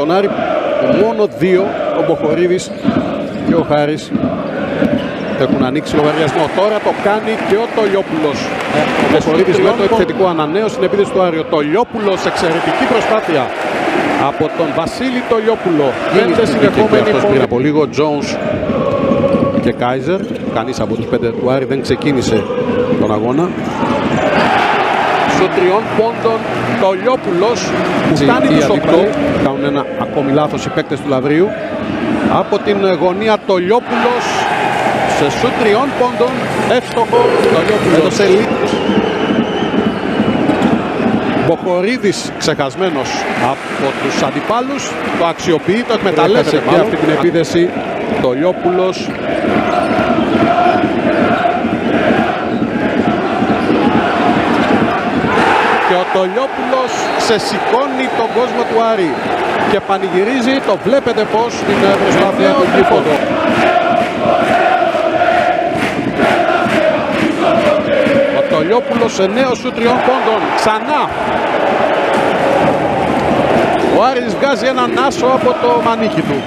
τον Άρη, μόνο 2, ο Μποχορίδης και ο Χάρης έχουν ανοίξει λογαριασμό. Τώρα το κάνει και ο Τολιόπουλος. Ο Μποχορίδης με το επιθετικό ανανέωση στην επίθεση του Άρη. Ο Τολιόπουλος, εξαιρετική προσπάθεια από τον Βασίλη Τολιόπουλο. 5 συνεχόμενοι πριν από λίγο. Jones και Κάιζερ. Κανείς από τους 5 του Άρη δεν ξεκίνησε τον αγώνα. Στο 3 πόντων Τολιόπουλος που φτάνει τους 8. Κάνουν ένα ακόμη λάθος οι παίκτες του Λαβρίου. Από την γωνία Τολιόπουλος σε σουτ 3 πόντων. Εύστοχο. Τολιόπουλος έδωσε λίθος. Μποχορίδης ξεχασμένος από τους αντιπάλους. Το αξιοποιεί, το εκμεταλλεύεται και αυτή την επίθεση. Τολιόπουλος. Και ο Τολιόπουλος ξεσηκώνει τον κόσμο του Άρη και πανηγυρίζει. Το βλέπετε πως την προσπάθεια του τρίποντο. Ο Τολιόπουλος σε νέο σου 3 πόντων. Ξανά. Ο Άρης βγάζει έναν άσο από το μανίκι του.